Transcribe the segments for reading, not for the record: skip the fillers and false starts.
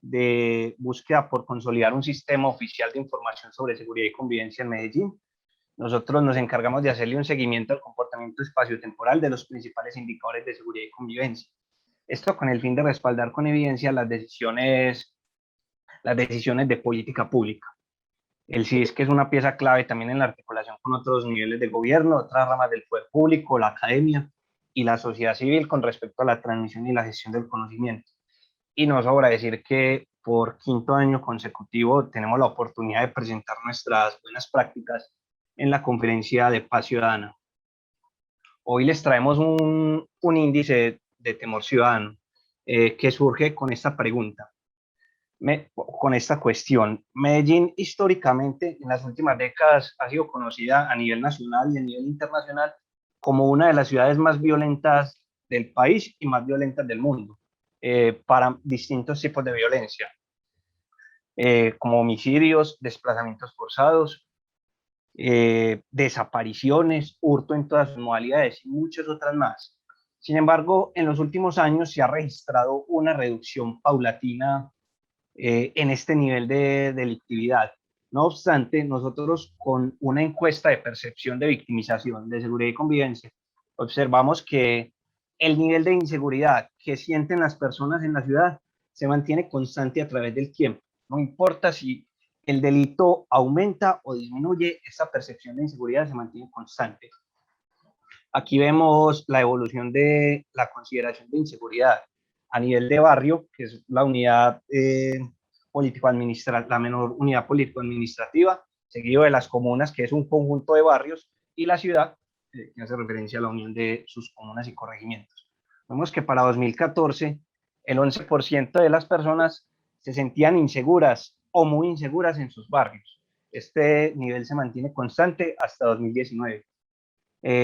de búsqueda por consolidar un sistema oficial de información sobre seguridad y convivencia en Medellín. Nosotros nos encargamos de hacerle un seguimiento al comportamiento espaciotemporal de los principales indicadores de seguridad y convivencia. Esto con el fin de respaldar con evidencia las decisiones de política pública. El CISC es una pieza clave también en la articulación con otros niveles de gobierno, otras ramas del poder público, la academia y la sociedad civil con respecto a la transmisión y la gestión del conocimiento. Y no sobra decir que por quinto año consecutivo tenemos la oportunidad de presentar nuestras buenas prácticas en la Conferencia de Paz Ciudadana. Hoy les traemos un índice de temor ciudadano que surge con esta pregunta. Con esta cuestión. Medellín históricamente en las últimas décadas ha sido conocida a nivel nacional y a nivel internacional como una de las ciudades más violentas del país y más violentas del mundo, para distintos tipos de violencia, como homicidios, desplazamientos forzados, desapariciones, hurto en todas sus modalidades y muchas otras más. Sin embargo, en los últimos años se ha registrado una reducción paulatina en este nivel de delictividad. No obstante, nosotros con una encuesta de percepción de victimización, de seguridad y convivencia, observamos que el nivel de inseguridad que sienten las personas en la ciudad se mantiene constante a través del tiempo. No importa si el delito aumenta o disminuye, esa percepción de inseguridad se mantiene constante. Aquí vemos la evolución de la consideración de inseguridad a nivel de barrio, que es la unidad político-administrativa, la menor unidad político-administrativa, seguido de las comunas, que es un conjunto de barrios, y la ciudad, que hace referencia a la unión de sus comunas y corregimientos. Vemos que para 2014, el 11% de las personas se sentían inseguras o muy inseguras en sus barrios. Este nivel se mantiene constante hasta 2019.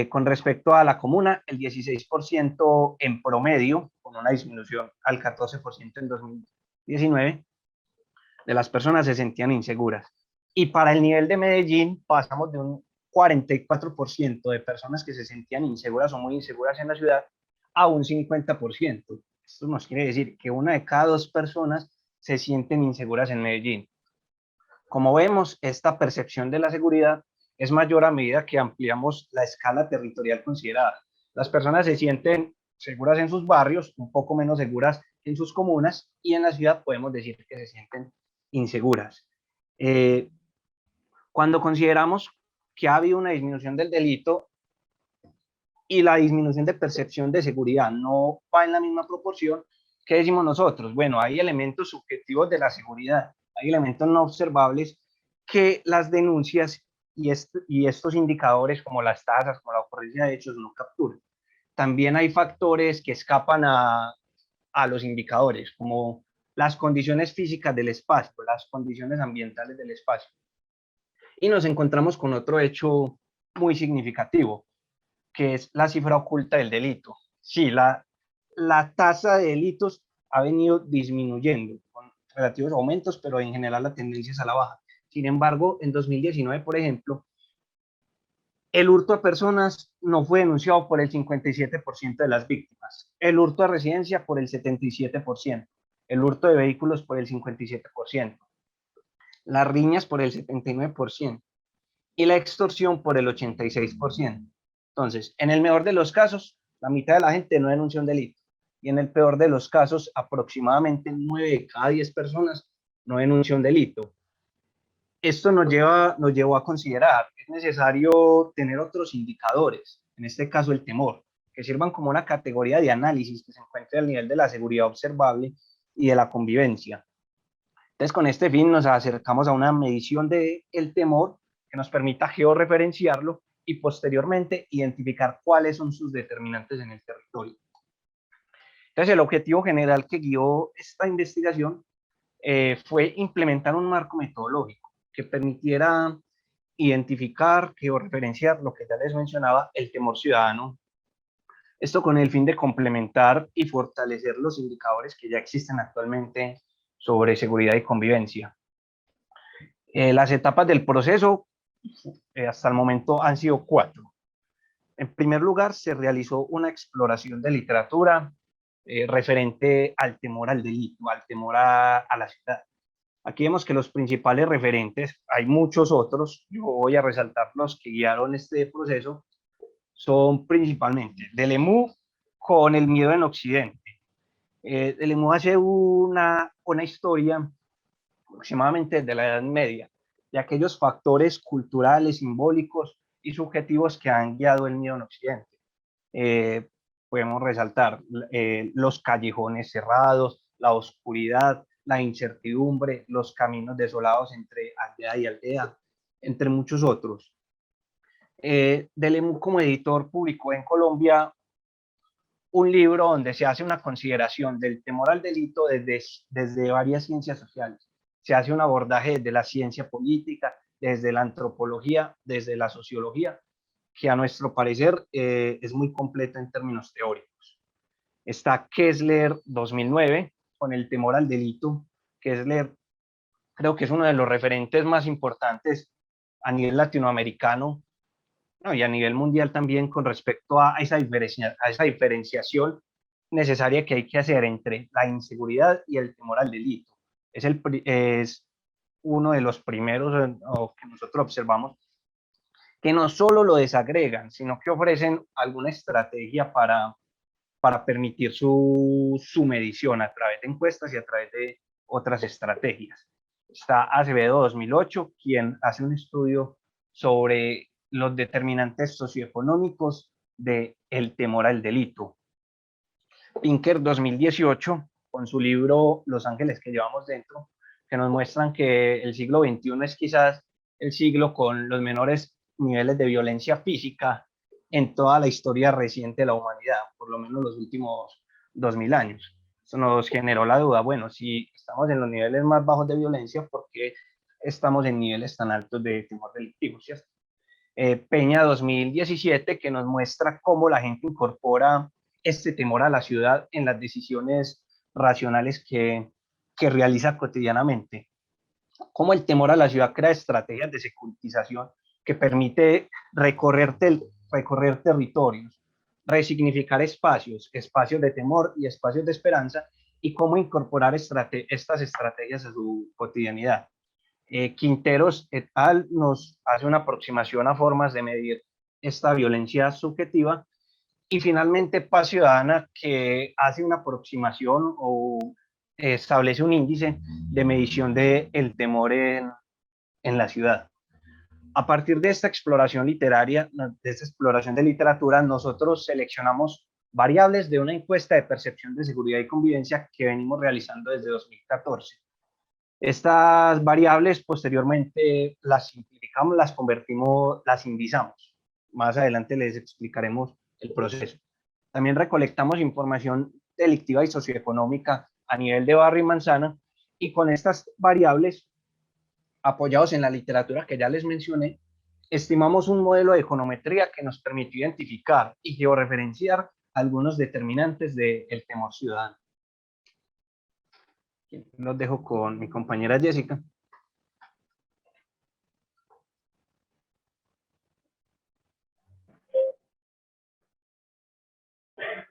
Con respecto a la comuna, el 16% en promedio, con una disminución al 14% en 2019, de las personas se sentían inseguras. Y para el nivel de Medellín pasamos de un 44% de personas que se sentían inseguras o muy inseguras en la ciudad a un 50%. Esto nos quiere decir que una de cada dos personas se sienten inseguras en Medellín. Como vemos, esta percepción de la seguridad es mayor a medida que ampliamos la escala territorial considerada. Las personas se sienten seguras en sus barrios, un poco menos seguras en sus comunas, y en la ciudad podemos decir que se sienten inseguras. Cuando consideramos que ha habido una disminución del delito y la disminución de percepción de seguridad no va en la misma proporción, ¿qué decimos nosotros? Bueno, hay elementos subjetivos de la seguridad, hay elementos no observables que las denuncias y estos indicadores como las tasas, como la ocurrencia de hechos no capturan. También hay factores que escapan a los indicadores, como las condiciones físicas del espacio, las condiciones ambientales del espacio. Y nos encontramos con otro hecho muy significativo, que es la cifra oculta del delito. Sí, la tasa de delitos ha venido disminuyendo con relativos aumentos, pero en general la tendencia es a la baja. Sin embargo, en 2019, por ejemplo, el hurto a personas no fue denunciado por el 57% de las víctimas, el hurto a residencia por el 77%, el hurto de vehículos por el 57%, las riñas por el 79% y la extorsión por el 86%. Entonces, en el mejor de los casos, la mitad de la gente no denunció un delito, y en el peor de los casos, aproximadamente 9 de cada 10 personas no denunció un delito. Esto nos llevó a considerar que es necesario tener otros indicadores, en este caso el temor, que sirvan como una categoría de análisis que se encuentre al nivel de la seguridad observable y de la convivencia. Entonces, con este fin nos acercamos a una medición del temor que nos permita georreferenciarlo y posteriormente identificar cuáles son sus determinantes en el territorio. Entonces, el objetivo general que guió esta investigación fue implementar un marco metodológico que permitiera identificar, georreferenciar lo que ya les mencionaba, el temor ciudadano. Esto con el fin de complementar y fortalecer los indicadores que ya existen actualmente sobre seguridad y convivencia. Las etapas del proceso hasta el momento han sido 4. En primer lugar, se realizó una exploración de literatura, referente al temor al delito, al temor a la ciudad. Aquí vemos que los principales referentes, hay muchos otros, yo voy a resaltar los que guiaron este proceso, son principalmente Delemú con El miedo en Occidente. Delemú hace una historia aproximadamente de la Edad Media, de aquellos factores culturales, simbólicos y subjetivos que han guiado el miedo en Occidente. Eh, Podemos resaltar los callejones cerrados, la oscuridad, la incertidumbre, los caminos desolados entre aldea y aldea, entre muchos otros. Delemú como editor publicó en Colombia un libro donde se hace una consideración del temor al delito desde varias ciencias sociales. Se hace un abordaje de la ciencia política, desde la antropología, desde la sociología, que a nuestro parecer es muy completo en términos teóricos. Está Kessler 2009 con el temor al delito. Kessler creo que es uno de los referentes más importantes a nivel latinoamericano, no, y a nivel mundial también con respecto a esa diferenciación necesaria que hay que hacer entre la inseguridad y el temor al delito. Es uno de los primeros que nosotros observamos que no solo lo desagregan, sino que ofrecen alguna estrategia para permitir su medición a través de encuestas y a través de otras estrategias. Está Acevedo 2008, quien hace un estudio sobre los determinantes socioeconómicos del temor al delito. Pinker 2018, con su libro Los ángeles que llevamos dentro, que nos muestran que el siglo XXI es quizás el siglo con los menores niveles de violencia física en toda la historia reciente de la humanidad, por lo menos los últimos 2000 años. Eso nos generó la duda, bueno, si estamos en los niveles más bajos de violencia, ¿por qué estamos en niveles tan altos de temor delictivo? ¿Cierto? Peña 2017, que nos muestra cómo la gente incorpora este temor a la ciudad en las decisiones racionales que realiza cotidianamente. Cómo el temor a la ciudad crea estrategias de securitización que permite recorrer territorios, resignificar espacios de temor y espacios de esperanza, y cómo incorporar estas estrategias a su cotidianidad. Quinteros et al. Nos hace una aproximación a formas de medir esta violencia subjetiva, y finalmente Paz Ciudadana, que hace una aproximación o establece un índice de medición del temor en la ciudad. A partir de esta exploración literaria, de esta exploración de literatura, nosotros seleccionamos variables de una encuesta de percepción de seguridad y convivencia que venimos realizando desde 2014. Estas variables posteriormente las simplificamos, las convertimos, las indizamos. Más adelante les explicaremos el proceso. También recolectamos información delictiva y socioeconómica a nivel de barrio y manzana, y con estas variables, apoyados en la literatura que ya les mencioné, estimamos un modelo de econometría que nos permitió identificar y georreferenciar algunos determinantes del temor ciudadano. Los dejo con mi compañera Jessica.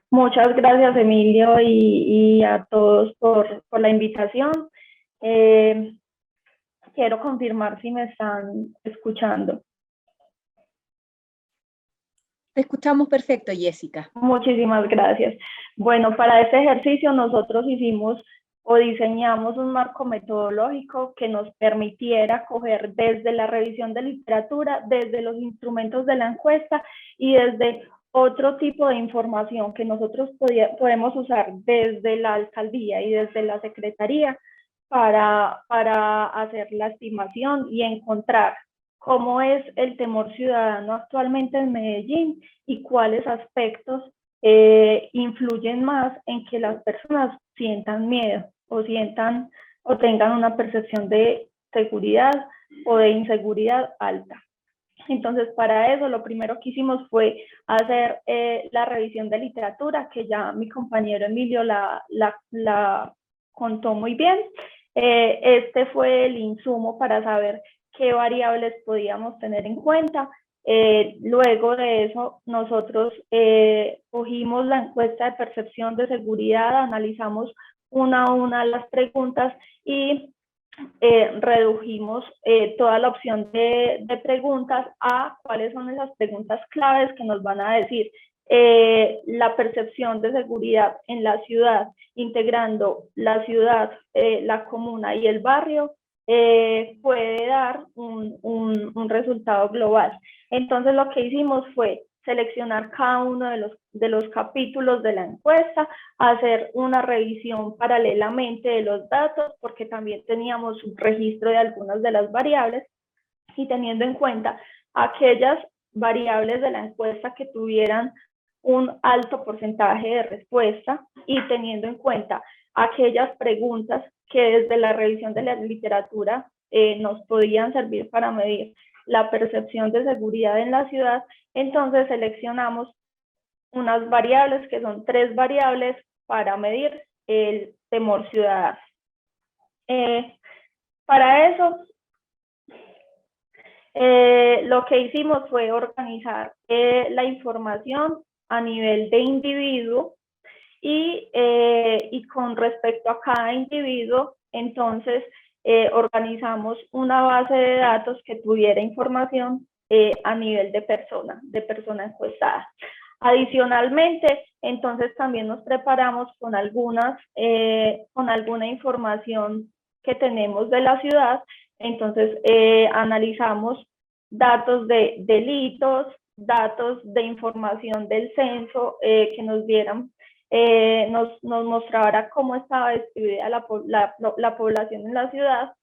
Muchas gracias, Emilio, y a todos por la invitación. Quiero confirmar si me están escuchando. Te escuchamos perfecto, Jessica. Muchísimas gracias. Bueno, para este ejercicio nosotros hicimos o diseñamos un marco metodológico que nos permitiera coger desde la revisión de literatura, desde los instrumentos de la encuesta y desde otro tipo de información que nosotros podemos usar desde la alcaldía y desde la secretaría para hacer la estimación y encontrar cómo es el temor ciudadano actualmente en Medellín y cuáles aspectos influyen más en que las personas sientan miedo o tengan una percepción de seguridad o de inseguridad alta. Entonces, para eso, lo primero que hicimos fue hacer la revisión de literatura, que ya mi compañero Emilio la contó muy bien. Este fue el insumo para saber qué variables podíamos tener en cuenta Luego de eso, nosotros cogimos la encuesta de percepción de seguridad, analizamos una a una las preguntas y redujimos toda la opción de preguntas a cuáles son esas preguntas claves que nos van a decir la percepción de seguridad en la ciudad, integrando la ciudad, la comuna y el barrio, puede dar un resultado global. Entonces lo que hicimos fue seleccionar cada uno de los capítulos de la encuesta, hacer una revisión paralelamente de los datos, porque también teníamos un registro de algunas de las variables, y teniendo en cuenta aquellas variables de la encuesta que tuvieran un alto porcentaje de respuesta, y teniendo en cuenta aquellas preguntas que desde la revisión de la literatura nos podían servir para medir la percepción de seguridad en la ciudad, entonces seleccionamos unas variables que son 3 variables para medir el temor ciudadano. Para eso, lo que hicimos fue organizar la información a nivel de individuo y con respecto a cada individuo, entonces organizamos una base de datos que tuviera información a nivel de persona encuestada. Adicionalmente, entonces también nos preparamos con alguna información que tenemos de la ciudad. Entonces analizamos datos de delitos, datos de información del censo que nos dieran, nos mostrara cómo estaba distribuida la población en la ciudad,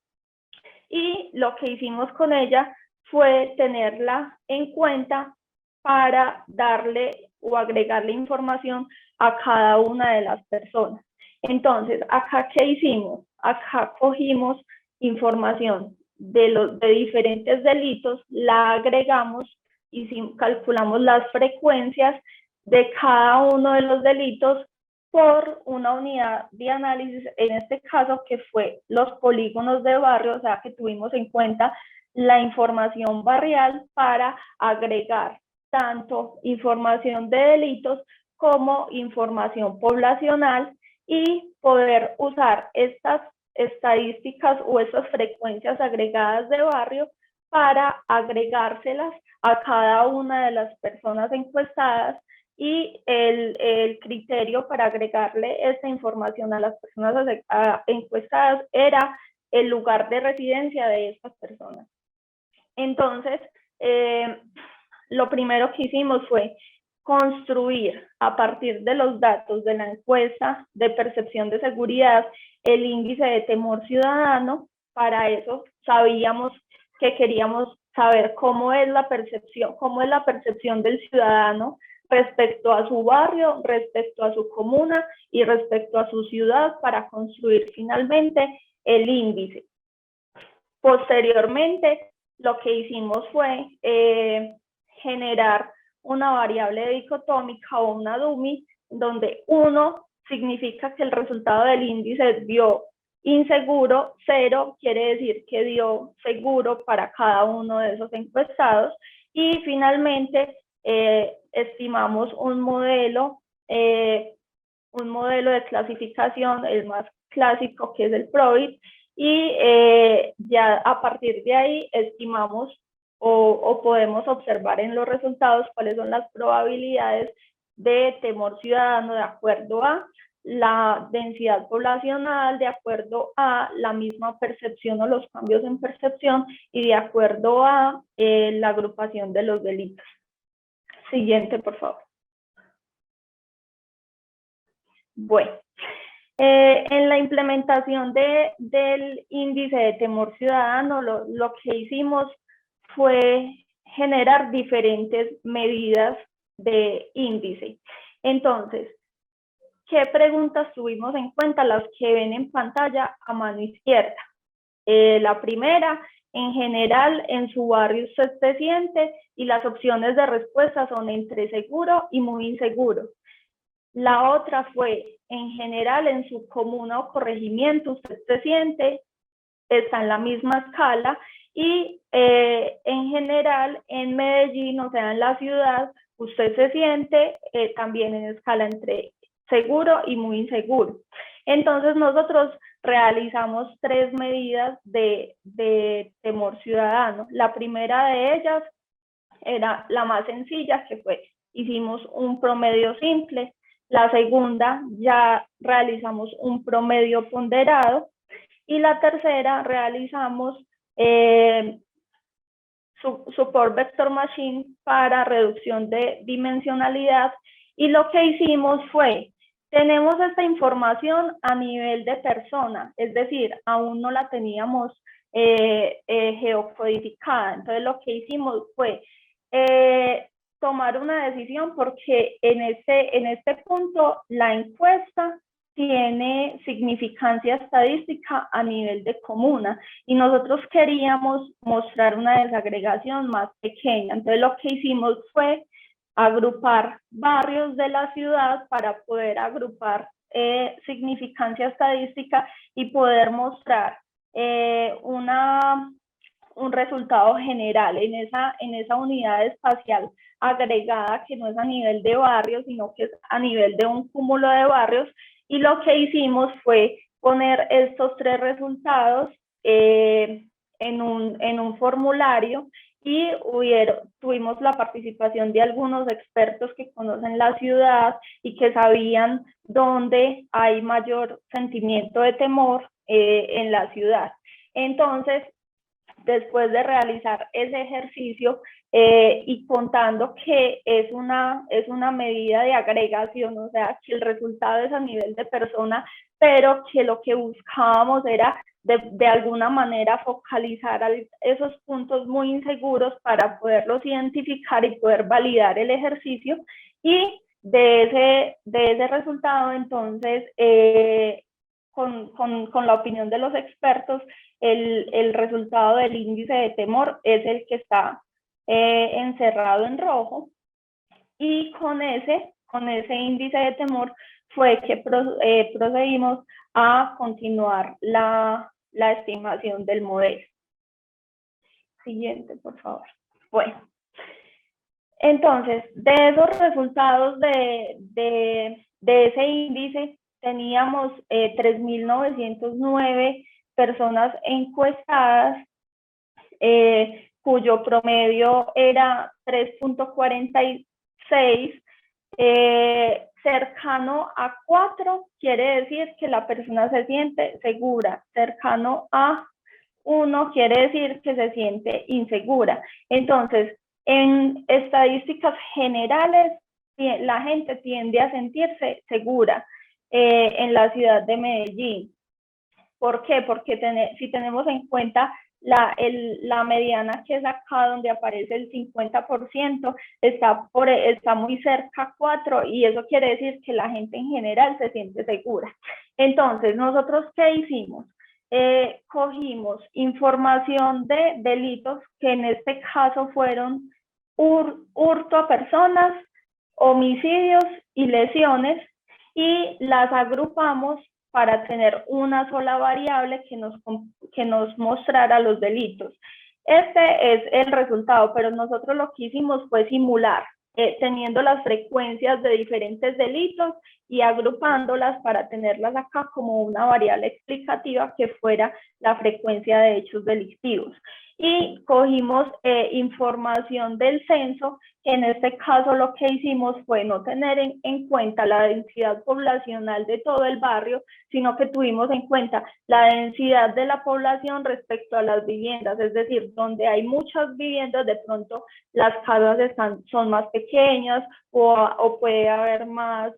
y lo que hicimos con ella fue tenerla en cuenta para darle o agregarle información a cada una de las personas. Entonces, acá, ¿qué hicimos? Acá cogimos información de diferentes delitos, la agregamos y calculamos las frecuencias de cada uno de los delitos por una unidad de análisis, en este caso que fue los polígonos de barrio, o sea que tuvimos en cuenta la información barrial para agregar tanto información de delitos como información poblacional y poder usar estas estadísticas o estas frecuencias agregadas de barrio para agregárselas a cada una de las personas encuestadas, y el criterio para agregarle esta información a las personas encuestadas era el lugar de residencia de estas personas. Entonces, lo primero que hicimos fue construir a partir de los datos de la encuesta de percepción de seguridad el índice de temor ciudadano. Para eso sabíamos que queríamos saber cómo es la percepción del ciudadano respecto a su barrio, respecto a su comuna y respecto a su ciudad, para construir finalmente el índice. Posteriormente, lo que hicimos fue generar una variable dicotómica o una dummy, donde 1 significa que el resultado del índice dio inseguro, 0 quiere decir que dio seguro para cada uno de esos encuestados, y finalmente estimamos un modelo de clasificación, el más clásico, que es el PROVIT, y ya a partir de ahí estimamos o podemos observar en los resultados cuáles son las probabilidades de temor ciudadano de acuerdo a la densidad poblacional, de acuerdo a la misma percepción o los cambios en percepción, y de acuerdo a la agrupación de los delitos. Siguiente, por favor. Bueno, en la implementación del índice de temor ciudadano, lo que hicimos fue generar diferentes medidas de índice. Entonces, ¿qué preguntas tuvimos en cuenta? Las que ven en pantalla a mano izquierda. La primera, en general, en su barrio usted se siente, y las opciones de respuesta son entre seguro y muy inseguro. La otra fue, en general, en su comuna o corregimiento usted se siente, está en la misma escala, Y en general en Medellín, o sea, en la ciudad, usted se siente también en escala entre seguro y muy inseguro. Entonces nosotros realizamos 3 medidas de temor ciudadano. La primera de ellas era la más sencilla, que fue, hicimos un promedio simple. La segunda, ya realizamos un promedio ponderado. Y la tercera, realizamos Support Vector Machine para reducción de dimensionalidad. Y lo que hicimos fue, tenemos esta información a nivel de persona, es decir, aún no la teníamos geocodificada. Entonces lo que hicimos fue tomar una decisión, porque en este punto la encuesta tiene significancia estadística a nivel de comuna y nosotros queríamos mostrar una desagregación más pequeña. Entonces lo que hicimos fue agrupar barrios de la ciudad para poder agrupar significancia estadística y poder mostrar un resultado general en esa unidad espacial agregada, que no es a nivel de barrios, sino que es a nivel de un cúmulo de barrios. Y lo que hicimos fue poner estos 3 resultados en un formulario, y tuvimos la participación de algunos expertos que conocen la ciudad y que sabían dónde hay mayor sentimiento de temor en la ciudad. Entonces, después de realizar ese ejercicio y contando que es una medida de agregación, o sea, que el resultado es a nivel de persona, pero que lo que buscábamos era de alguna manera focalizar esos puntos muy inseguros para poderlos identificar y poder validar el ejercicio. Y de ese resultado, entonces, con la opinión de los expertos, el resultado del índice de temor es el que está encerrado en rojo, y con ese índice de temor fue que procedimos a continuar la estimación del modelo. Siguiente, por favor. Bueno, entonces, de esos resultados de ese índice, teníamos 3.909 personas encuestadas, cuyo promedio era 3.46, cercano a 4 quiere decir que la persona se siente segura, cercano a 1 quiere decir que se siente insegura. Entonces, en estadísticas generales, la gente tiende a sentirse segura en la ciudad de Medellín. ¿Por qué? Porque si tenemos en cuenta la mediana, que es acá donde aparece el 50%, está muy cerca a 4, y eso quiere decir que la gente en general se siente segura. Entonces, ¿nosotros qué hicimos? Cogimos información de delitos, que en este caso fueron hurto a personas, homicidios y lesiones, y las agrupamos para tener una sola variable que nos mostrara los delitos. Este es el resultado, pero nosotros lo que hicimos fue simular, teniendo las frecuencias de diferentes delitos y agrupándolas para tenerlas acá como una variable explicativa que fuera la frecuencia de hechos delictivos. Y cogimos información del censo, que en este caso lo que hicimos fue no tener en cuenta la densidad poblacional de todo el barrio, sino que tuvimos en cuenta la densidad de la población respecto a las viviendas, es decir, donde hay muchas viviendas, de pronto las casas son más pequeñas, o puede haber más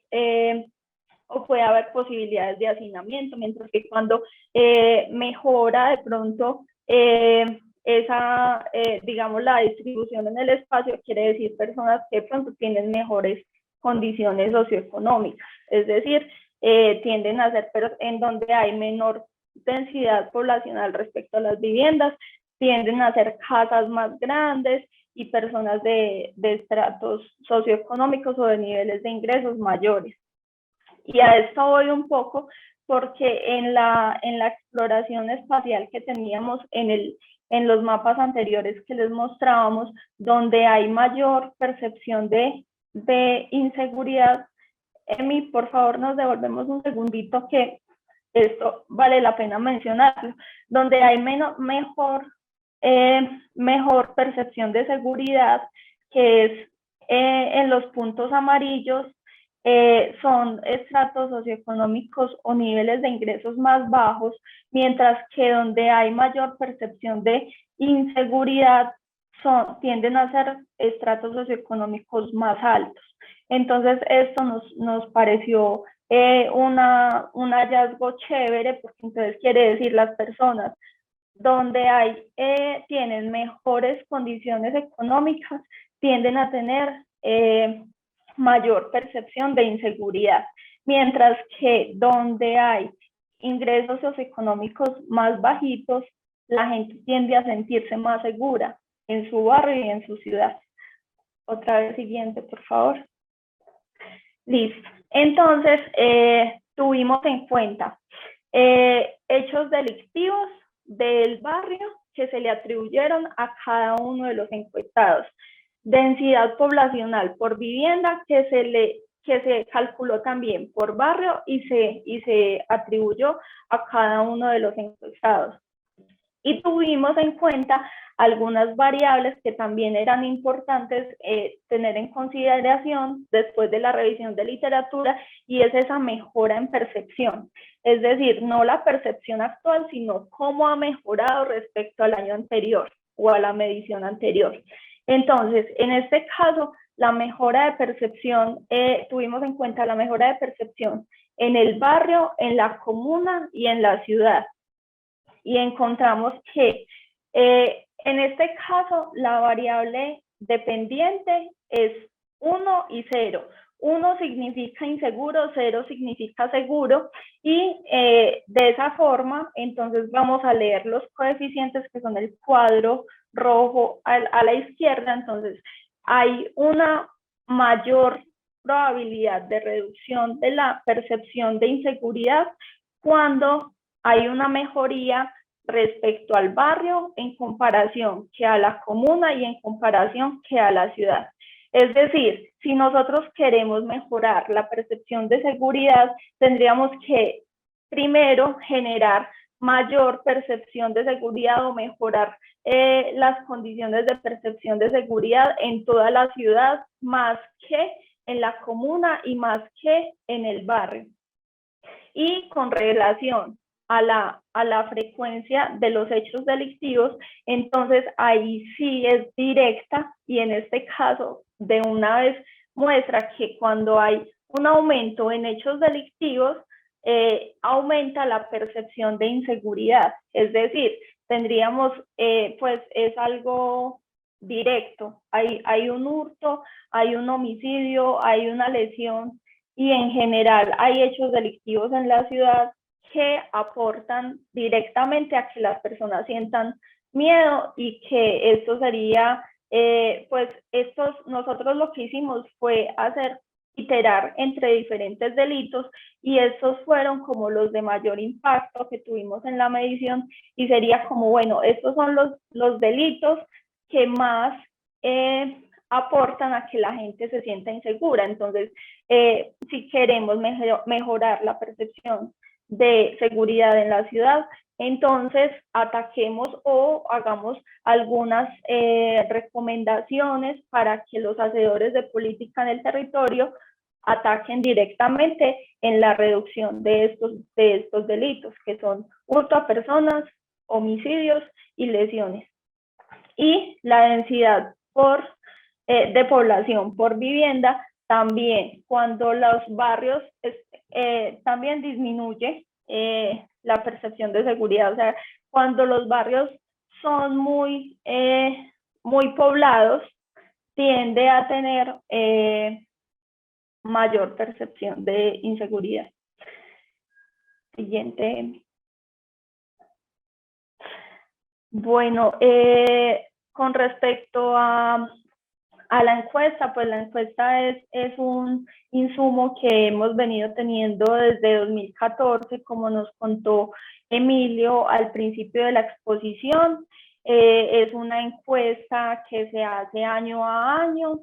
o puede haber posibilidades de hacinamiento, mientras que cuando mejora de pronto digamos, la distribución en el espacio, quiere decir personas que de pronto tienen mejores condiciones socioeconómicas, es decir, tienden a ser, pero en donde hay menor densidad poblacional respecto a las viviendas, tienden a ser casas más grandes y personas de estratos socioeconómicos o de niveles de ingresos mayores. Y a esto voy un poco porque en la exploración espacial que teníamos en en los mapas anteriores que les mostrábamos, donde hay mayor percepción de inseguridad. Emi, por favor, nos devolvemos un segundito que esto vale la pena mencionarlo, donde hay mejor percepción de seguridad, que es en los puntos amarillos, son estratos socioeconómicos o niveles de ingresos más bajos, mientras que donde hay mayor percepción de inseguridad tienden a ser estratos socioeconómicos más altos. Entonces, esto nos pareció un hallazgo chévere, porque entonces quiere decir las personas donde tienen mejores condiciones económicas, tienden a tener mayor percepción de inseguridad, mientras que donde hay ingresos socioeconómicos más bajitos, la gente tiende a sentirse más segura en su barrio y en su ciudad. Otra vez siguiente, por favor. Listo. Entonces, tuvimos en cuenta hechos delictivos del barrio que se le atribuyeron a cada uno de los encuestados. Densidad poblacional por vivienda que se calculó también por barrio y se atribuyó a cada uno de los encuestados. Y tuvimos en cuenta algunas variables que también eran importantes tener en consideración después de la revisión de literatura, y es esa mejora en percepción. Es decir, no la percepción actual, sino cómo ha mejorado respecto al año anterior o a la medición anterior. Entonces, en este caso, la mejora de percepción, tuvimos en cuenta la mejora de percepción en el barrio, en la comuna y en la ciudad. Y encontramos que en este caso la variable dependiente es 1 y 0. 1 significa inseguro, 0 significa seguro, y de esa forma entonces vamos a leer los coeficientes, que son el cuadro rojo a la izquierda. Entonces hay una mayor probabilidad de reducción de la percepción de inseguridad cuando hay una mejoría respecto al barrio en comparación que a la comuna y en comparación que a la ciudad. Es decir, si nosotros queremos mejorar la percepción de seguridad, tendríamos que primero generar mayor percepción de seguridad o mejorar las condiciones de percepción de seguridad en toda la ciudad, más que en la comuna y más que en el barrio. Y con relación a la frecuencia de los hechos delictivos, entonces ahí sí es directa, y en este caso de una vez muestra que cuando hay un aumento en hechos delictivos, aumenta la percepción de inseguridad. Es decir, tendríamos, pues es algo directo, hay un hurto, hay un homicidio, hay una lesión, y en general hay hechos delictivos en la ciudad que aportan directamente a que las personas sientan miedo, y que esto sería, pues nosotros lo que hicimos fue iterar entre diferentes delitos, y estos fueron como los de mayor impacto que tuvimos en la medición, y sería como, bueno, estos son los delitos que más aportan a que la gente se sienta insegura. Entonces, si queremos mejorar la percepción de seguridad en la ciudad, entonces ataquemos o hagamos algunas recomendaciones para que los hacedores de política en el territorio ataquen directamente en la reducción de estos delitos, que son hurto a personas, homicidios y lesiones. Y la densidad de población por vivienda también, cuando los barrios también disminuye la percepción de seguridad. O sea, cuando los barrios son muy poblados, tiende a tener mayor percepción de inseguridad. Siguiente. Bueno, con respecto a la encuesta, pues la encuesta es un insumo que hemos venido teniendo desde 2014, como nos contó Emilio al principio de la exposición. Es una encuesta que se hace año a año,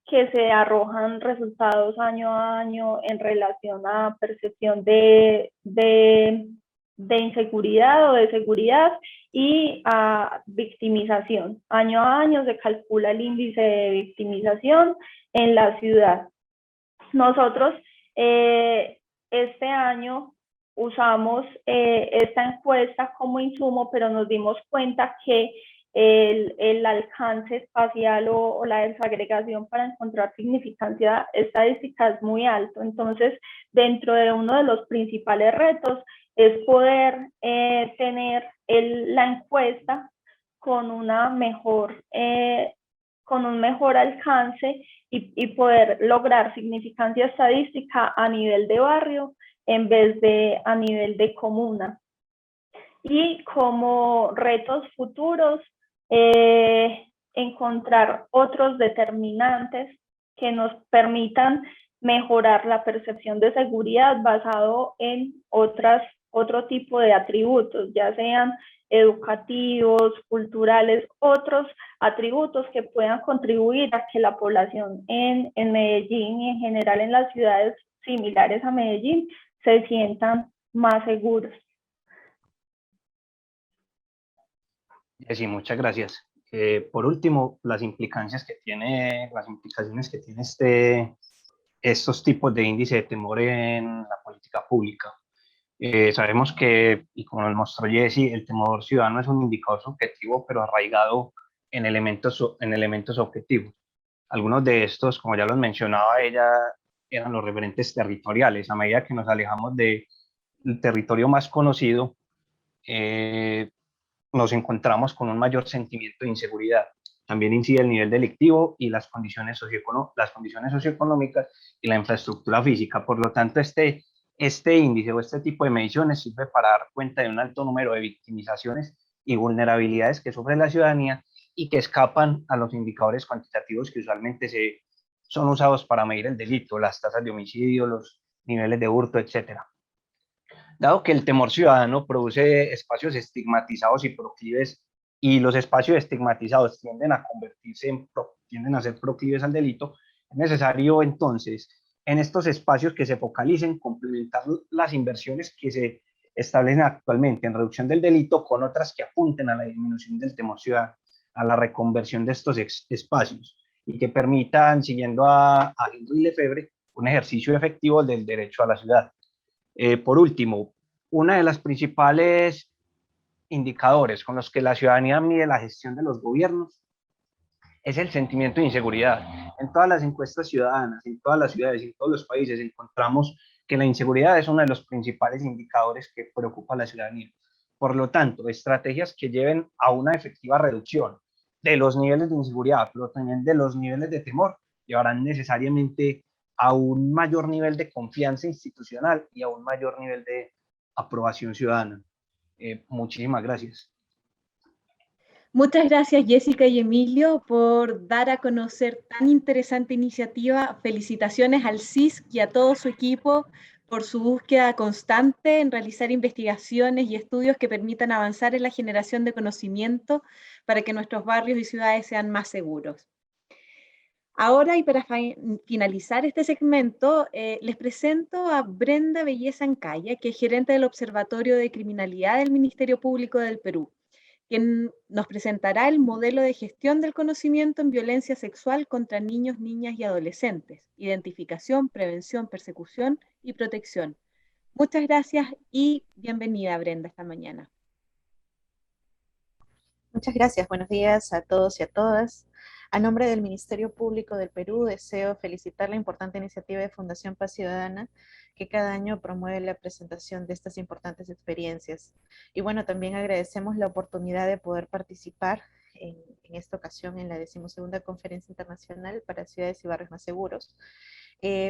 que se arrojan resultados año a año en relación a percepción de inseguridad o de seguridad y a victimización. Año a año se calcula el índice de victimización en la ciudad. Nosotros este año usamos esta encuesta como insumo, pero nos dimos cuenta que el alcance espacial o la desagregación para encontrar significancia estadística es muy alto. Entonces, dentro de uno de los principales retos es poder tener la encuesta con una mejor, con un mejor alcance y poder lograr significancia estadística a nivel de barrio en vez de a nivel de comuna. Y como retos futuros, encontrar otros determinantes que nos permitan mejorar la percepción de seguridad basado en otro tipo de atributos, ya sean educativos, culturales, otros atributos que puedan contribuir a que la población en Medellín y en general en las ciudades similares a Medellín se sientan más seguros. Sí, muchas gracias. Por último, las implicaciones que tiene estos tipos de índice de temor en la política pública. Sabemos que, y como nos mostró Jessy, el temor ciudadano es un indicador subjetivo, pero arraigado en elementos objetivos. Algunos de estos, como ya los mencionaba ella, eran los referentes territoriales. A medida que nos alejamos del territorio más conocido, nos encontramos con un mayor sentimiento de inseguridad. También incide el nivel delictivo y las condiciones socioeconómicas y la infraestructura física. Por lo tanto, este índice o este tipo de mediciones sirve para dar cuenta de un alto número de victimizaciones y vulnerabilidades que sufre la ciudadanía y que escapan a los indicadores cuantitativos que usualmente son usados para medir el delito, las tasas de homicidio, los niveles de hurto, etcétera. Dado que el temor ciudadano produce espacios estigmatizados y proclives, y los espacios estigmatizados tienden a ser proclives al delito, es necesario entonces en estos espacios que se focalicen complementar las inversiones que se establecen actualmente en reducción del delito con otras que apunten a la disminución del temor ciudadano, a la reconversión de estos espacios y que permitan, siguiendo a Henry Lefebvre, un ejercicio efectivo del derecho a la ciudad. Por último, una de las principales indicadores con los que la ciudadanía mide la gestión de los gobiernos es el sentimiento de inseguridad. En todas las encuestas ciudadanas, en todas las ciudades, en todos los países, encontramos que la inseguridad es uno de los principales indicadores que preocupa a la ciudadanía. Por lo tanto, estrategias que lleven a una efectiva reducción de los niveles de inseguridad, pero también de los niveles de temor, llevarán necesariamente a un mayor nivel de confianza institucional y a un mayor nivel de aprobación ciudadana. Muchísimas gracias. Muchas gracias, Jessica y Emilio, por dar a conocer tan interesante iniciativa. Felicitaciones al CISC y a todo su equipo por su búsqueda constante en realizar investigaciones y estudios que permitan avanzar en la generación de conocimiento para que nuestros barrios y ciudades sean más seguros. Ahora, y para finalizar este segmento, les presento a Brenda Belleza Ancaya, que es gerente del Observatorio de Criminalidad del Ministerio Público del Perú, quien nos presentará el modelo de gestión del conocimiento en violencia sexual contra niños, niñas y adolescentes, identificación, prevención, persecución y protección. Muchas gracias y bienvenida, Brenda, esta mañana. Muchas gracias. Buenos días a todos y a todas. A nombre del Ministerio Público del Perú, deseo felicitar la importante iniciativa de Fundación Paz Ciudadana, que cada año promueve la presentación de estas importantes experiencias. Y bueno, también agradecemos la oportunidad de poder participar en esta ocasión en la 12ª Conferencia Internacional para Ciudades y Barrios Más Seguros,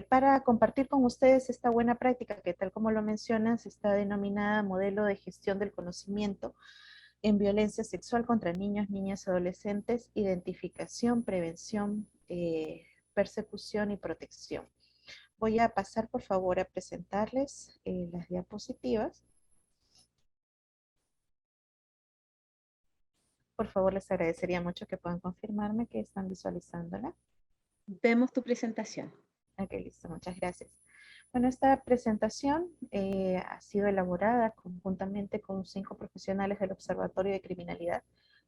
para compartir con ustedes esta buena práctica que, tal como lo mencionas, está denominada Modelo de Gestión del Conocimiento en violencia sexual contra niños, niñas y adolescentes, identificación, prevención, persecución y protección. Voy a pasar, por favor, a presentarles las diapositivas. por favor les agradecería mucho que puedan confirmarme que están visualizándola. Vemos tu presentación. Ok, listo, muchas gracias. Bueno, esta presentación ha sido elaborada conjuntamente con 5 profesionales del Observatorio de Criminalidad,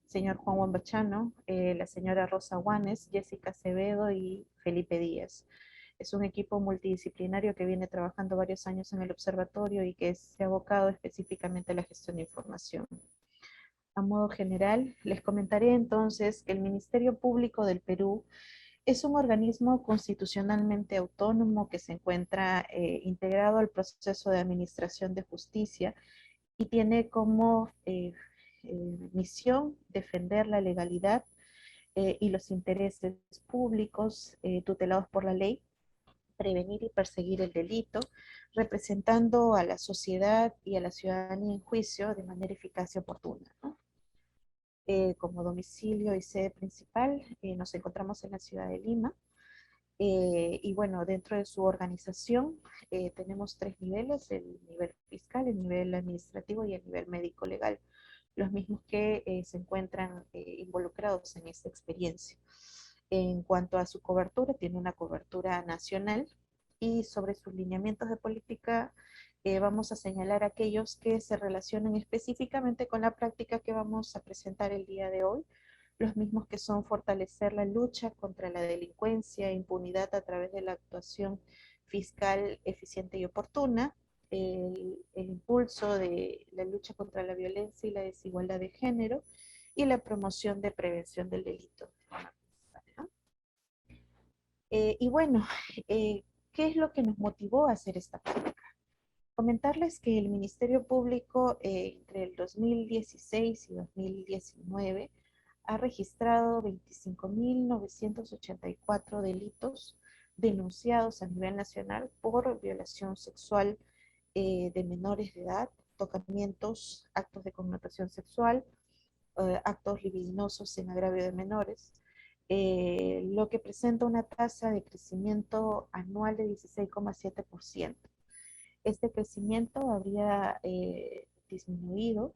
señor Juan Wambachano, la señora Rosa Guanes, Jessica Acevedo y Felipe Díaz. Es un equipo multidisciplinario que viene trabajando varios años en el observatorio y que se ha abocado específicamente a la gestión de información. A modo general, les comentaré entonces que el Ministerio Público del Perú es un organismo constitucionalmente autónomo que se encuentra integrado al proceso de administración de justicia y tiene como misión defender la legalidad y los intereses públicos tutelados por la ley, prevenir y perseguir el delito, representando a la sociedad y a la ciudadanía en juicio de manera eficaz y oportuna, ¿no? Como domicilio y sede principal nos encontramos en la ciudad de Lima. Y bueno, dentro de su organización tenemos 3 niveles: el nivel fiscal, el nivel administrativo y el nivel médico-legal, los mismos que se encuentran involucrados en esta experiencia. En cuanto a su cobertura, tiene una cobertura nacional, y sobre sus lineamientos de política vamos a señalar aquellos que se relacionan específicamente con la práctica que vamos a presentar el día de hoy, los mismos que son fortalecer la lucha contra la delincuencia e impunidad a través de la actuación fiscal eficiente y oportuna, el impulso de la lucha contra la violencia y la desigualdad de género, y la promoción de prevención del delito. Y bueno, ¿qué es lo que nos motivó a hacer esta práctica? Comentarles que el Ministerio Público entre el 2016 y 2019 ha registrado 25.984 delitos denunciados a nivel nacional por violación sexual de menores de edad, tocamientos, actos de connotación sexual, actos libidinosos en agravio de menores, lo que presenta una tasa de crecimiento anual de 16,7%. Este crecimiento habría disminuido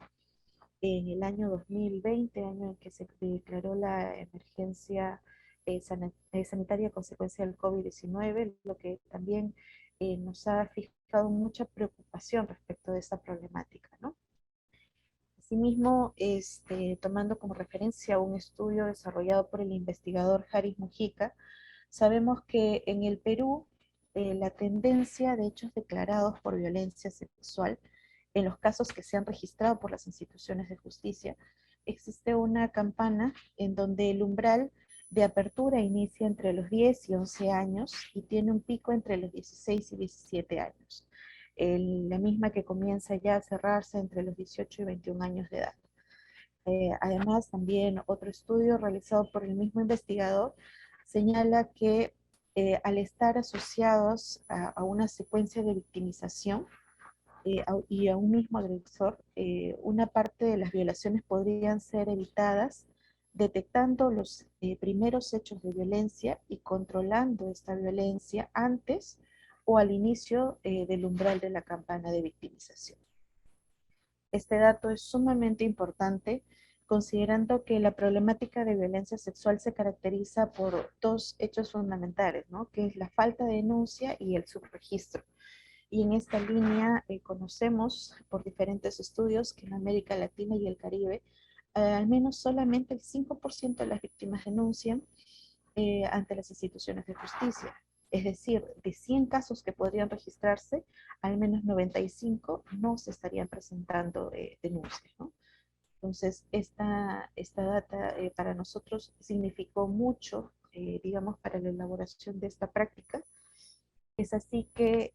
en el año 2020, año en que se declaró la emergencia sanitaria a consecuencia del COVID-19, lo que también nos ha fijado mucha preocupación respecto de esta problemática, ¿no? Asimismo, tomando como referencia un estudio desarrollado por el investigador Haris Mujica, sabemos que en el Perú la tendencia de hechos declarados por violencia sexual, en los casos que se han registrado por las instituciones de justicia, existe una campana en donde el umbral de apertura inicia entre los 10 y 11 años y tiene un pico entre los 16 y 17 años. La misma que comienza ya a cerrarse entre los 18 y 21 años de edad. Además, también otro estudio realizado por el mismo investigador señala que al estar asociados a una secuencia de victimización y a un mismo agresor, una parte de las violaciones podrían ser evitadas detectando los primeros hechos de violencia y controlando esta violencia antes o al inicio del umbral de la campana de victimización. Este dato es sumamente importante, considerando que la problemática de violencia sexual se caracteriza por 2 hechos fundamentales, ¿no? Que es la falta de denuncia y el subregistro. Y en esta línea conocemos por diferentes estudios que en América Latina y el Caribe, al menos solamente el 5% de las víctimas denuncian ante las instituciones de justicia. Es decir, de 100 casos que podrían registrarse, al menos 95 no se estarían presentando denuncias, ¿no? Entonces, esta data para nosotros significó mucho, digamos, para la elaboración de esta práctica. Es así que,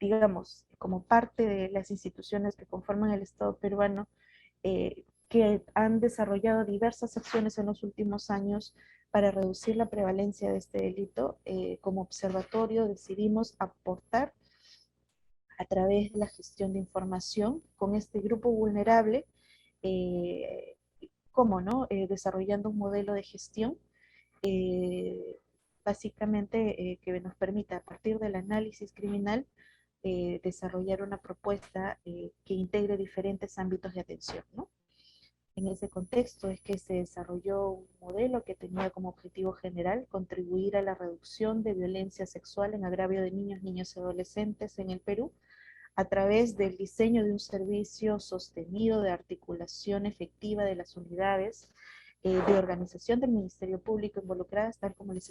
digamos, como parte de las instituciones que conforman el Estado peruano, que han desarrollado diversas acciones en los últimos años para reducir la prevalencia de este delito, como observatorio decidimos aportar a través de la gestión de información con este grupo vulnerable, ¿cómo no? Desarrollando un modelo de gestión básicamente que nos permita a partir del análisis criminal desarrollar una propuesta que integre diferentes ámbitos de atención, ¿no? En ese contexto es que se desarrolló un modelo que tenía como objetivo general contribuir a la reducción de violencia sexual en agravio de niños, niñas y adolescentes en el Perú a través del diseño de un servicio sostenido de articulación efectiva de las unidades de organización del Ministerio Público involucradas, tal como les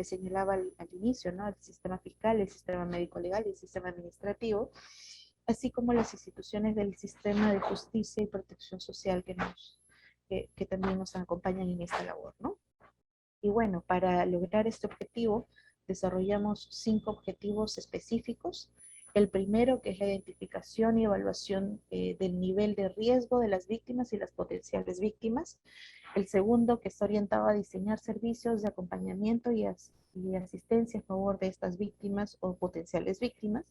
señalaba al inicio, ¿no? El sistema fiscal, el sistema médico-legal y el sistema administrativo, así como las instituciones del sistema de justicia y protección social que también nos acompañan en esta labor, ¿no? Y bueno, para lograr este objetivo, desarrollamos 5 objetivos específicos. El primero, que es la identificación y evaluación del nivel de riesgo de las víctimas y las potenciales víctimas. El segundo, que está orientado a diseñar servicios de acompañamiento y asistencia a favor de estas víctimas o potenciales víctimas.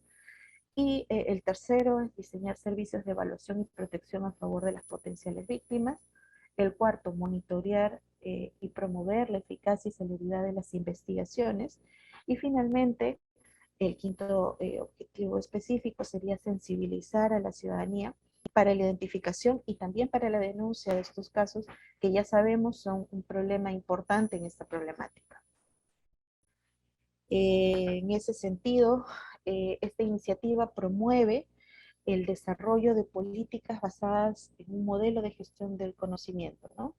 Y el tercero es diseñar servicios de evaluación y protección a favor de las potenciales víctimas. El cuarto, monitorear y promover la eficacia y celeridad de las investigaciones. Y finalmente, el quinto objetivo específico sería sensibilizar a la ciudadanía para la identificación y también para la denuncia de estos casos que ya sabemos son un problema importante en esta problemática. En ese sentido, esta iniciativa promueve el desarrollo de políticas basadas en un modelo de gestión del conocimiento, ¿no?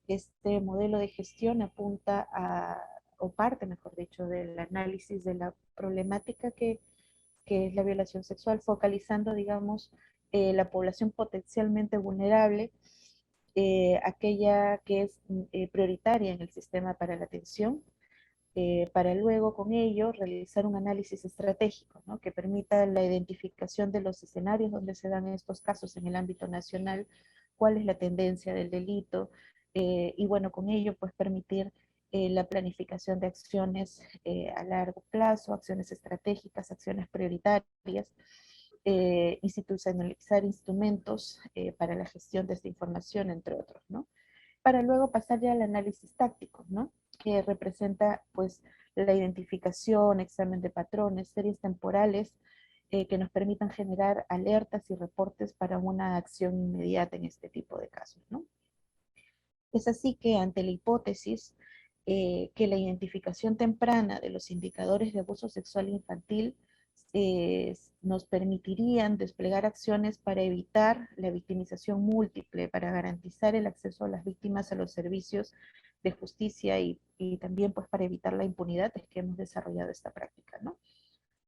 Este modelo de gestión apunta a, o parte, mejor dicho, del análisis de la problemática que es la violación sexual, focalizando, digamos, la población potencialmente vulnerable, aquella que es prioritaria en el sistema para la atención, para luego con ello realizar un análisis estratégico, ¿no? Que permita la identificación de los escenarios donde se dan estos casos en el ámbito nacional, cuál es la tendencia del delito, y bueno, con ello pues permitir la planificación de acciones a largo plazo, acciones estratégicas, acciones prioritarias, institucionalizar instrumentos para la gestión de esta información, entre otros, ¿no? Para luego pasar ya al análisis táctico, ¿no? Que representa pues la identificación, examen de patrones, series temporales que nos permitan generar alertas y reportes para una acción inmediata en este tipo de casos, ¿no? Es así que ante la hipótesis que la identificación temprana de los indicadores de abuso sexual infantil nos permitirían desplegar acciones para evitar la victimización múltiple, para garantizar el acceso a las víctimas a los servicios de justicia y también pues para evitar la impunidad, es que hemos desarrollado esta práctica, ¿no?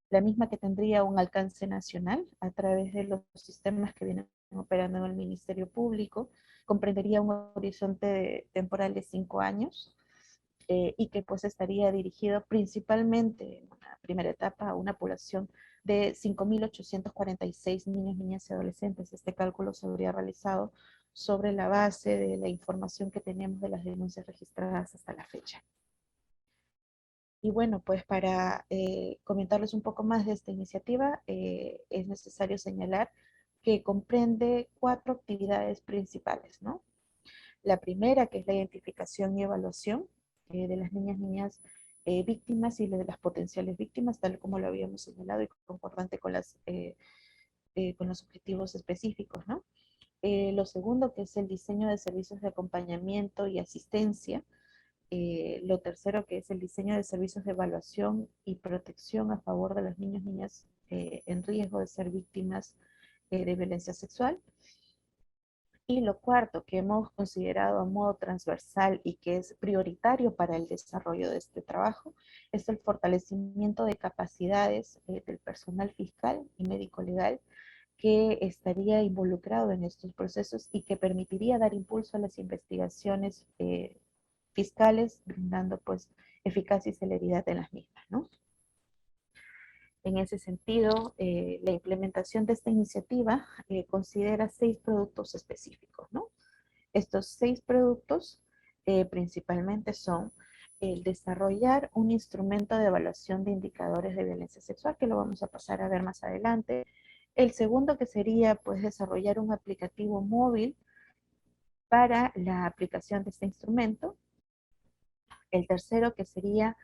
La misma que tendría un alcance nacional a través de los sistemas que vienen operando en el Ministerio Público, comprendería un horizonte temporal de 5 años, y que pues estaría dirigido principalmente en una primera etapa a una población de 5.846 niños, niñas y adolescentes. Este cálculo se habría realizado sobre la base de la información que tenemos de las denuncias registradas hasta la fecha. Y bueno, pues para comentarles un poco más de esta iniciativa, es necesario señalar que comprende 4 actividades principales, ¿no? La primera, que es la identificación y evaluación de las niñas víctimas y de las potenciales víctimas, tal como lo habíamos señalado y concordante con los objetivos específicos, ¿no? Lo segundo, que es el diseño de servicios de acompañamiento y asistencia. Lo tercero, que es el diseño de servicios de evaluación y protección a favor de los niños, niñas en riesgo de ser víctimas de violencia sexual. Y lo cuarto, que hemos considerado a modo transversal y que es prioritario para el desarrollo de este trabajo, es el fortalecimiento de capacidades del personal fiscal y médico-legal que estaría involucrado en estos procesos y que permitiría dar impulso a las investigaciones fiscales, brindando pues eficacia y celeridad en las mismas, ¿no? En ese sentido, la implementación de esta iniciativa considera 6 productos específicos, ¿no? Estos 6 productos principalmente son el desarrollar un instrumento de evaluación de indicadores de violencia sexual, que lo vamos a pasar a ver más adelante. El segundo, que sería pues desarrollar un aplicativo móvil para la aplicación de este instrumento. El tercero, que sería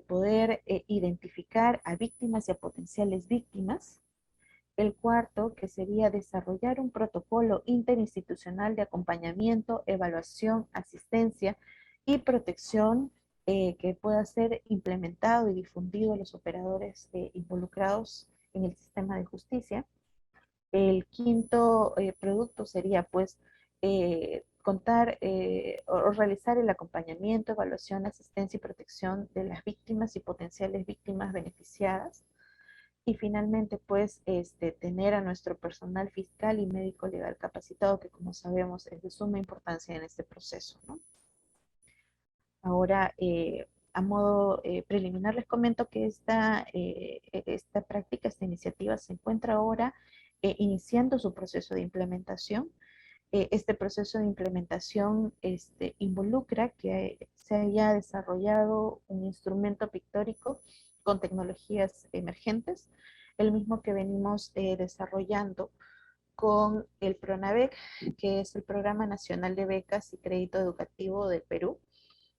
poder identificar a víctimas y a potenciales víctimas. El cuarto, que sería desarrollar un protocolo interinstitucional de acompañamiento, evaluación, asistencia y protección que pueda ser implementado y difundido a los operadores involucrados en el sistema de justicia. El quinto producto sería pues contar o realizar el acompañamiento, evaluación, asistencia y protección de las víctimas y potenciales víctimas beneficiadas. Y finalmente, pues, tener a nuestro personal fiscal y médico legal capacitado, que como sabemos es de suma importancia en este proceso, ¿no? Ahora, a modo preliminar, les comento que esta práctica, esta iniciativa se encuentra ahora iniciando su proceso de implementación. Este proceso de implementación involucra que se haya desarrollado un instrumento pictórico con tecnologías emergentes, el mismo que venimos desarrollando con el PRONAVEC, que es el Programa Nacional de Becas y Crédito Educativo del Perú.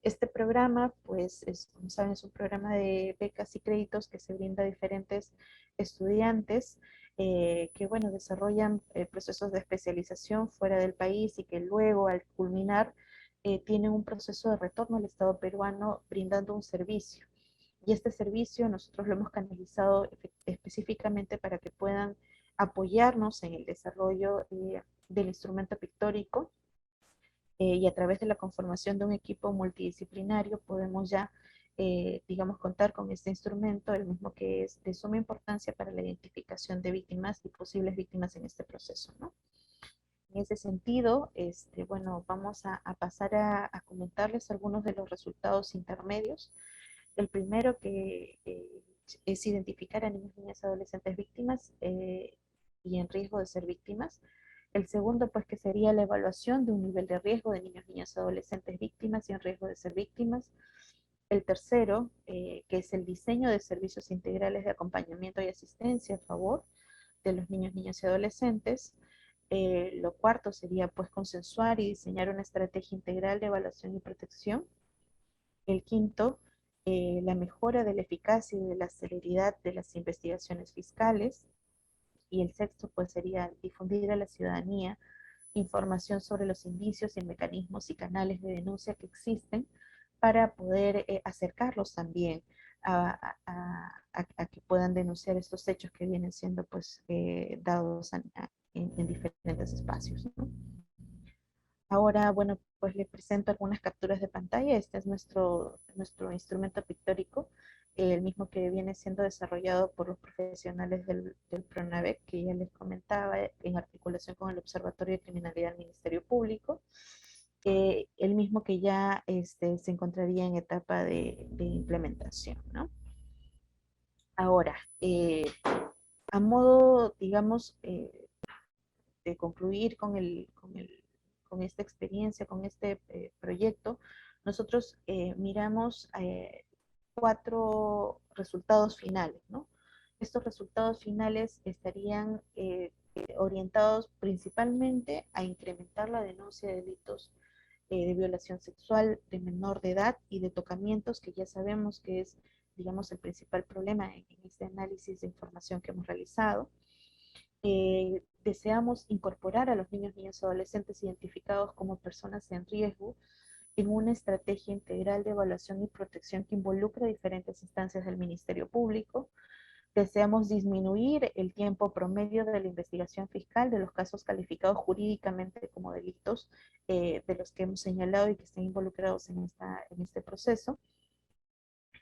Este programa, pues, como saben, es un programa de becas y créditos que se brinda a diferentes estudiantes que, bueno, desarrollan procesos de especialización fuera del país y que luego, al culminar, tienen un proceso de retorno al Estado peruano brindando un servicio. Y este servicio nosotros lo hemos canalizado específicamente para que puedan apoyarnos en el desarrollo del instrumento pictórico y a través de la conformación de un equipo multidisciplinario podemos ya, digamos, contar con este instrumento, el mismo que es de suma importancia para la identificación de víctimas y posibles víctimas en este proceso, ¿no? En ese sentido, bueno, vamos a pasar a comentarles algunos de los resultados intermedios. El primero que es identificar a niños, niñas, adolescentes víctimas y en riesgo de ser víctimas. El segundo, pues, que sería la evaluación de un nivel de riesgo de niños, niñas, adolescentes víctimas y en riesgo de ser víctimas. El tercero, que es el diseño de servicios integrales de acompañamiento y asistencia a favor de los niños, niñas y adolescentes. Lo cuarto sería, pues, consensuar y diseñar una estrategia integral de evaluación y protección. El quinto, la mejora de la eficacia y de la celeridad de las investigaciones fiscales. Y el sexto, pues, sería difundir a la ciudadanía información sobre los indicios y mecanismos y canales de denuncia que existen para poder acercarlos también a que puedan denunciar estos hechos que vienen siendo, pues, dados en diferentes espacios, ¿no? Ahora, bueno, pues les presento algunas capturas de pantalla. Este es nuestro instrumento pictórico, el mismo que viene siendo desarrollado por los profesionales del PRONAVEC, que ya les comentaba, en articulación con el Observatorio de Criminalidad del Ministerio Público. El mismo que ya se encontraría en etapa de implementación, ¿no? Ahora, a modo, digamos, de concluir con esta experiencia, con este proyecto, nosotros miramos 4 resultados finales, ¿no? Estos resultados finales estarían orientados principalmente a incrementar la denuncia de delitos de violación sexual de menor de edad y de tocamientos, que ya sabemos que es, digamos, el principal problema en este análisis de información que hemos realizado. Deseamos incorporar a los niños, niñas y adolescentes identificados como personas en riesgo en una estrategia integral de evaluación y protección que involucra diferentes instancias del Ministerio Público. Deseamos disminuir el tiempo promedio de la investigación fiscal de los casos calificados jurídicamente como delitos de los que hemos señalado y que estén involucrados en este proceso.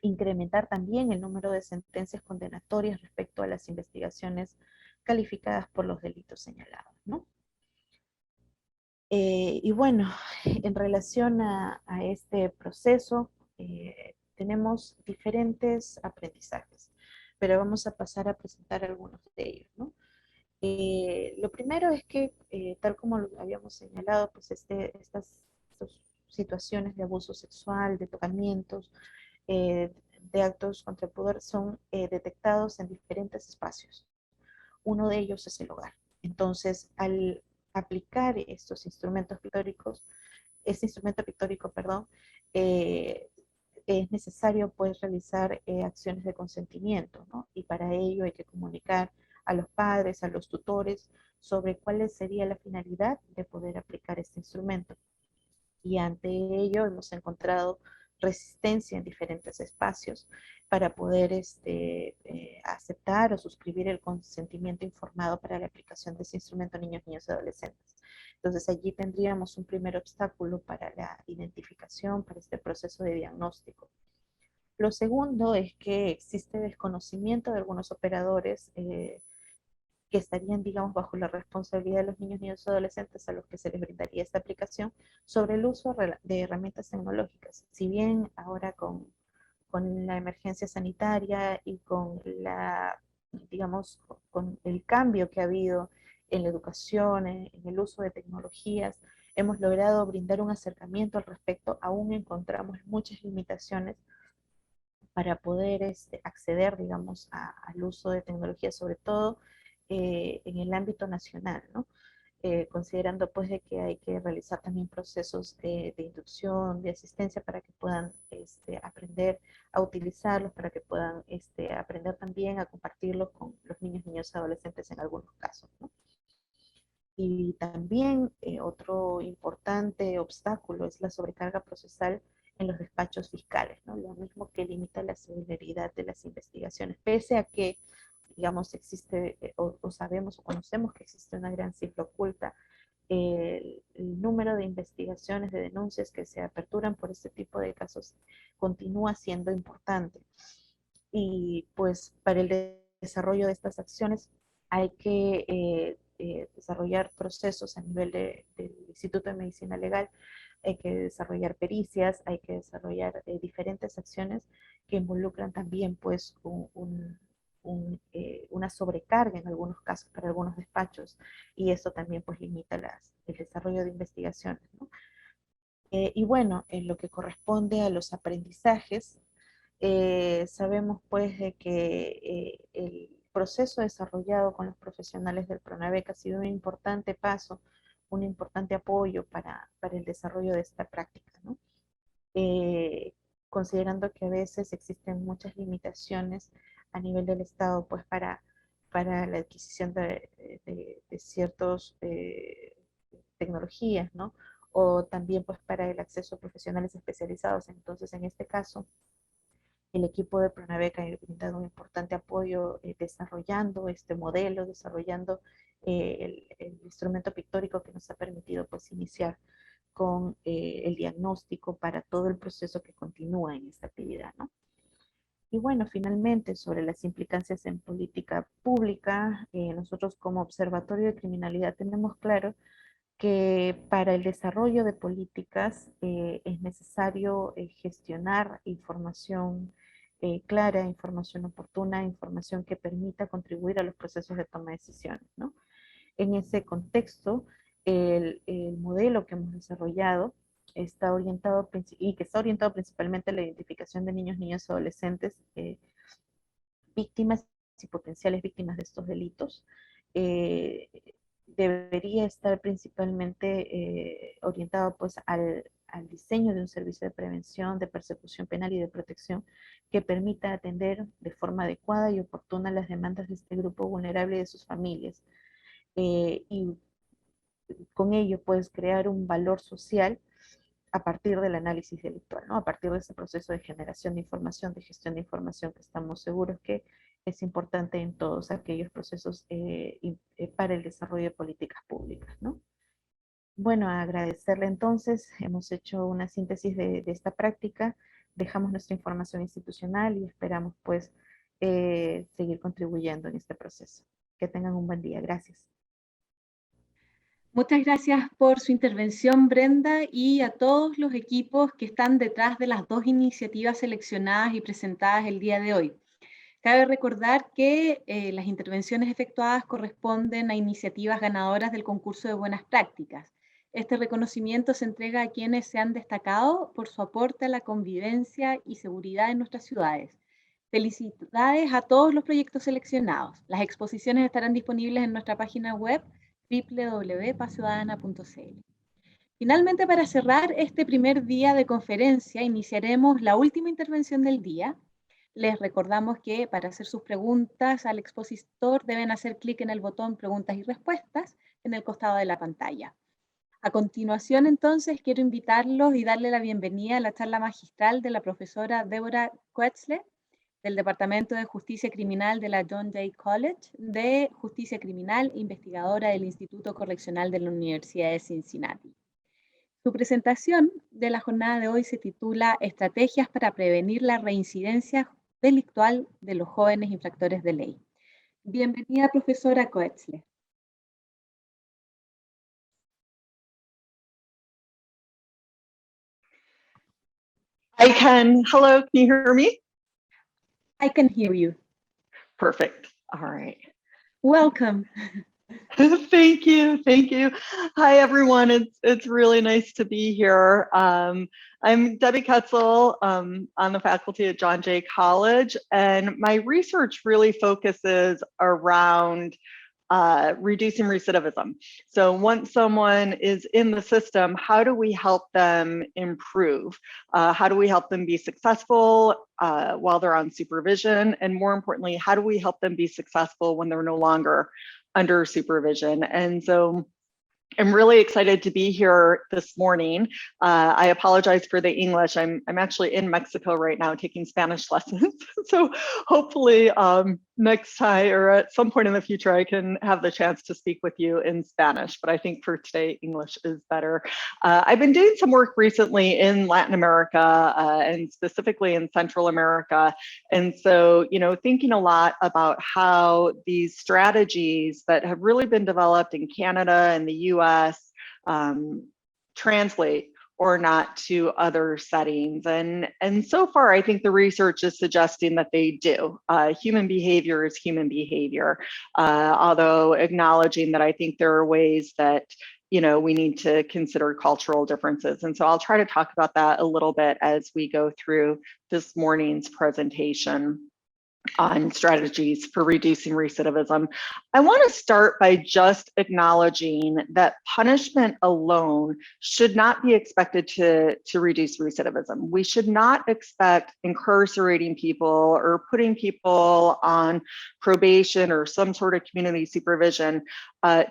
Incrementar también el número de sentencias condenatorias respecto a las investigaciones calificadas por los delitos señalados, ¿no? Y bueno, en relación a este proceso, tenemos diferentes aprendizajes, pero vamos a pasar a presentar algunos de ellos, ¿no? Lo primero es que, tal como lo habíamos señalado, pues estas situaciones de abuso sexual, de tocamientos, de actos contra el poder son detectados en diferentes espacios. Uno de ellos es el hogar. Entonces, al aplicar estos instrumentos pictóricos, este instrumento pictórico, perdón, es necesario, pues, realizar acciones de consentimiento, ¿no? Y para ello hay que comunicar a los padres, a los tutores, sobre cuál sería la finalidad de poder aplicar este instrumento. Y ante ello hemos encontrado resistencia en diferentes espacios para poder aceptar o suscribir el consentimiento informado para la aplicación de este instrumento a niños, niñas y adolescentes. Entonces allí tendríamos un primer obstáculo para la identificación, para este proceso de diagnóstico. Lo segundo es que existe desconocimiento de algunos operadores que estarían, digamos, bajo la responsabilidad de los niños, niños y adolescentes a los que se les brindaría esta aplicación sobre el uso de herramientas tecnológicas. Si bien ahora con la emergencia sanitaria y con la, digamos, con el cambio que ha habido en la educación, en el uso de tecnologías, hemos logrado brindar un acercamiento al respecto, aún encontramos muchas limitaciones para poder acceder, digamos, al uso de tecnología, sobre todo en el ámbito nacional, ¿no? Considerando pues de que hay que realizar también procesos de inducción, de asistencia para que puedan aprender a utilizarlos, para que puedan aprender también a compartirlos con los niños, niños y adolescentes en algunos casos, ¿no? Y también otro importante obstáculo es la sobrecarga procesal en los despachos fiscales, ¿no? Lo mismo que limita la celeridad de las investigaciones, pese a que, digamos, existe, o sabemos o conocemos que existe una gran cifra oculta, el número de investigaciones, de denuncias que se aperturan por este tipo de casos continúa siendo importante. Y pues para el desarrollo de estas acciones hay que desarrollar procesos a nivel del Instituto de Medicina Legal, hay que desarrollar pericias, hay que desarrollar diferentes acciones que involucran también pues una sobrecarga en algunos casos para algunos despachos, y eso también pues limita el desarrollo de investigaciones, ¿no? Y bueno, en lo que corresponde a los aprendizajes, sabemos pues de que el proceso desarrollado con los profesionales del PRONAVEC ha sido un importante paso, un importante apoyo para el desarrollo de esta práctica, ¿no? Considerando que a veces existen muchas limitaciones a nivel del Estado pues para la adquisición de ciertas tecnologías, ¿no? O también pues para el acceso a profesionales especializados. Entonces, en este caso, el equipo de PRONAVEC ha brindado un importante apoyo desarrollando este modelo, desarrollando el instrumento pictórico que nos ha permitido pues iniciar con el diagnóstico para todo el proceso que continúa en esta actividad, ¿no? Y bueno, finalmente, sobre las implicancias en política pública, nosotros como Observatorio de Criminalidad tenemos claro que para el desarrollo de políticas es necesario gestionar información clara, información oportuna, información que permita contribuir a los procesos de toma de decisiones, ¿no? En ese contexto, el modelo que hemos desarrollado está orientado, y que está orientado principalmente a la identificación de niños, niñas y adolescentes víctimas y potenciales víctimas de estos delitos, debería estar principalmente orientado pues al diseño de un servicio de prevención, de persecución penal y de protección que permita atender de forma adecuada y oportuna las demandas de este grupo vulnerable y de sus familias. Y con ello puedes crear un valor social a partir del análisis delictual, ¿no? A partir de ese proceso de generación de información, de gestión de información, que estamos seguros que es importante en todos aquellos procesos para el desarrollo de políticas públicas, ¿no? Bueno, agradecerle entonces, hemos hecho una síntesis de esta práctica, dejamos nuestra información institucional y esperamos pues seguir contribuyendo en este proceso. Que tengan un buen día, gracias. Muchas gracias por su intervención, Brenda, y a todos los equipos que están detrás de las dos iniciativas seleccionadas y presentadas el día de hoy. Cabe recordar que las intervenciones efectuadas corresponden a iniciativas ganadoras del concurso de buenas prácticas. Este reconocimiento se entrega a quienes se han destacado por su aporte a la convivencia y seguridad en nuestras ciudades. Felicidades a todos los proyectos seleccionados. Las exposiciones estarán disponibles en nuestra página web www.pazciudadana.cl. Finalmente, para cerrar este primer día de conferencia, iniciaremos la última intervención del día. les recordamos que para hacer sus preguntas al expositor deben hacer clic en el botón preguntas y respuestas en el costado de la pantalla. A continuación, entonces, quiero invitarlos y darle la bienvenida a la charla magistral de la profesora Deborah Coetzle, del Departamento de Justicia Criminal de la John Jay College de Justicia Criminal, investigadora del Instituto Correccional de la Universidad de Cincinnati. Su presentación de la jornada de hoy se titula Estrategias para prevenir la reincidencia delictual de los jóvenes infractores de ley. Bienvenida, profesora Coetzle. I can. Hello, can you hear me? I can hear you. Perfect. All right. Welcome. Thank you. Thank you. Hi, everyone. It's really nice to be here. I'm Debbie Ketzel on the faculty at John Jay College, and my research really focuses around reducing recidivism. So once someone is in the system, how do we help them improve? How do we help them be successful while they're on supervision? And more importantly, how do we help them be successful when they're no longer under supervision? And so I'm really excited to be here this morning. I apologize for the English. I'm actually in Mexico right now taking Spanish lessons. So hopefully next time or at some point in the future, I can have the chance to speak with you in Spanish, but I think for today, English is better. I've been doing some work recently in Latin America and specifically in Central America. And so, you know, thinking a lot about how these strategies that have really been developed in Canada and the US translate or not to other settings. And so far, I think the research is suggesting that they do. Human behavior is human behavior, although acknowledging that I think there are ways that, you know, we need to consider cultural differences. And so I'll try to talk about that a little bit as we go through this morning's presentation on strategies for reducing recidivism. I want to start by just acknowledging that punishment alone should not be expected to reduce recidivism. We should not expect incarcerating people or putting people on probation or some sort of community supervision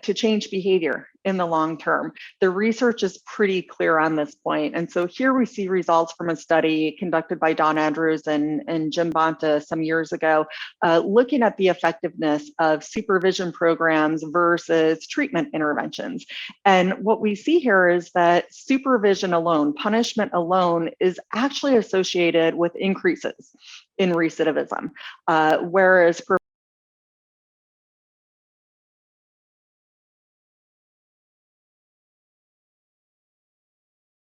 to change behavior in the long term. The research is pretty clear on this point. And so here we see results from a study conducted by Don Andrews and Jim Bonta some years ago, looking at the effectiveness of supervision programs versus treatment interventions. And what we see here is that supervision alone, punishment alone, is actually associated with increases in recidivism, whereas